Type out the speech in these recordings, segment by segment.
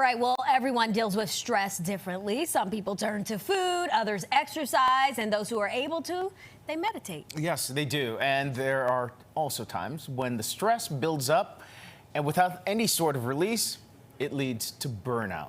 right, well, everyone deals with stress differently. Some people turn to food, others exercise, and those who are able to, they meditate. Yes, they do. And there are also times when the stress builds up, and without any sort of release, it leads to burnout.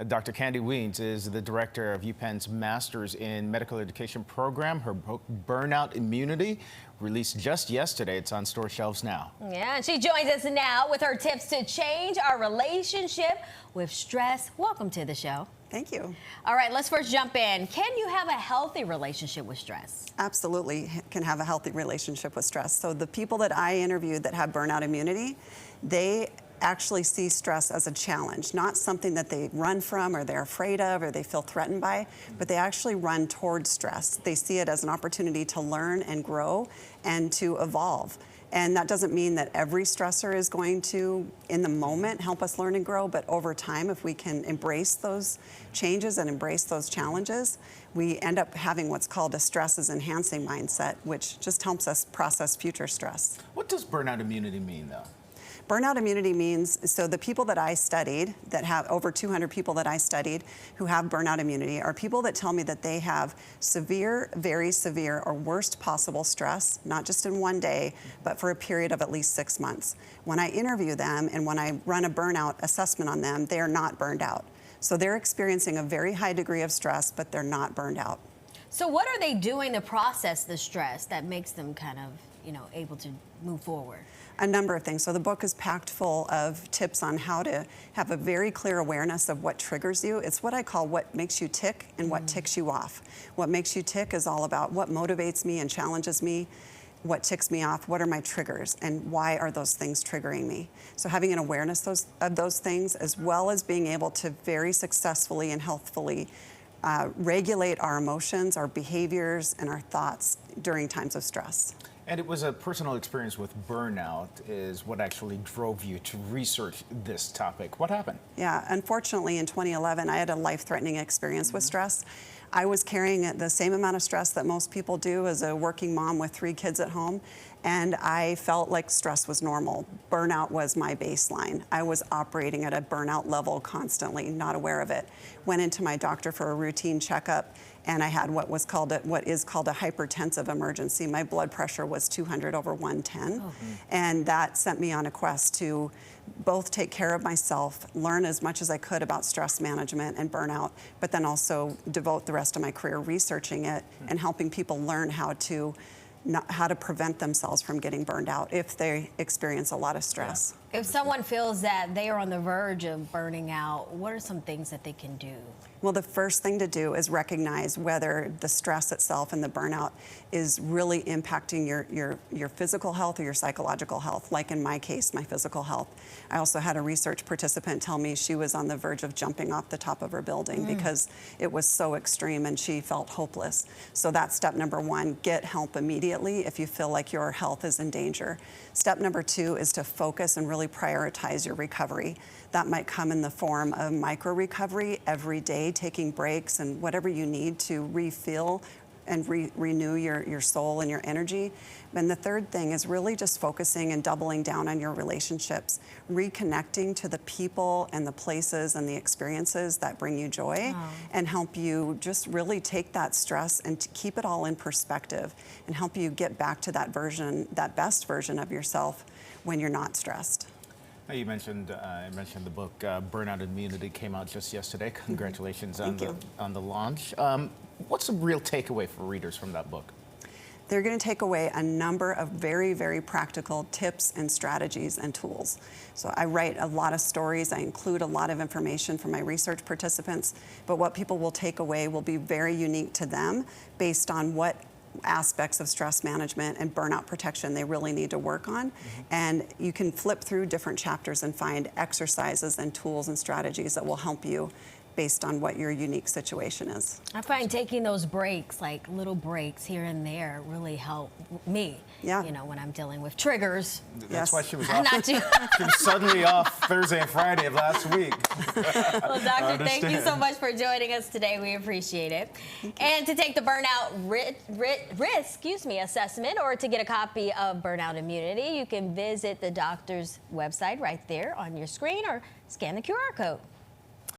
Dr. Kandi Wiens is the director of UPenn's Masters in Medical Education program. Her book, Burnout Immunity, released just yesterday. It's on store shelves now. Yeah, and she joins us now with her tips to change our relationship with stress. Welcome to the show. Thank you. All right, let's first jump in. Can you have a healthy relationship with stress? Absolutely can have a healthy relationship with stress. So the people that I interviewed that have burnout immunity, they actually see stress as a challenge, not something that they run from or they're afraid of or they feel threatened by, but they actually run towards stress. They see it as an opportunity to learn and grow and to evolve. And that doesn't mean that every stressor is going to, in the moment, help us learn and grow, but over time, if we can embrace those changes and embrace those challenges, we end up having what's called a stress is enhancing mindset, which just helps us process future stress. What does burnout immunity mean, though? Burnout immunity means, so the people that I studied, that have over 200 people that I studied who have burnout immunity, are people that tell me that they have severe, very severe, or worst possible stress, not just in one day, but for a period of at least 6 months. When I interview them and when I run a burnout assessment on them, they are not burned out. So they're experiencing a very high degree of stress, but they're not burned out. So what are they doing to process the stress that makes them kind of, able to move forward? A number of things. So the book is packed full of tips on how to have a very clear awareness of what triggers you. It's what I call what makes you tick and what ticks you off. What makes you tick is all about what motivates me and challenges me. What ticks me off, what are my triggers, and why are those things triggering me? So having an awareness of those things, as well as being able to very successfully and healthfully regulate our emotions, our behaviors, and our thoughts during times of stress. And it was a personal experience with burnout is what actually drove you to research this topic. What happened? Yeah, unfortunately in 2011, I had a life-threatening experience with stress. I was carrying the same amount of stress that most people do as a working mom with 3 kids at home, and I felt like stress was normal. Burnout was my baseline. I was operating at a burnout level constantly, not aware of it. Went into my doctor for a routine checkup, and I had what is called a hypertensive emergency. My blood pressure was 200 over 110, and that sent me on a quest to both take care of myself, learn as much as I could about stress management and burnout, but then also devote the rest of my career researching it and helping people learn how to prevent themselves from getting burned out if they experience a lot of stress. If someone feels that they are on the verge of burning out, what are some things that they can do? Well, the first thing to do is recognize whether the stress itself and the burnout is really impacting your physical health or your psychological health, like in my case, my physical health. I also had a research participant tell me she was on the verge of jumping off the top of her building because it was so extreme and she felt hopeless. So that's step number 1, get help immediately if you feel like your health is in danger. Step number 2 is to focus and really prioritize your recovery. That might come in the form of micro recovery every day, taking breaks and whatever you need to refill and renew your soul and your energy. And the third thing is really just focusing and doubling down on your relationships, reconnecting to the people and the places and the experiences that bring you joy and help you just really take that stress and to keep it all in perspective and help you get back to that version, that best version of yourself when you're not stressed. You mentioned the book Burnout Immunity came out just yesterday. Congratulations on the launch. What's the real takeaway for readers from that book? They're going to take away a number of very, very practical tips and strategies and tools. So I write a lot of stories. I include a lot of information from my research participants, but what people will take away will be very unique to them based on what aspects of stress management and burnout protection they really need to work on. And you can flip through different chapters and find exercises and tools and strategies that will help you based on what your unique situation is. I find taking those breaks, like little breaks here and there, really help me. Yeah. When I'm dealing with triggers. That's why she was off. She was suddenly off Thursday and Friday of last week. Well, doctor, thank you so much for joining us today. We appreciate it. And to take the burnout risk assessment or to get a copy of Burnout Immunity, you can visit the doctor's website right there on your screen or scan the QR code.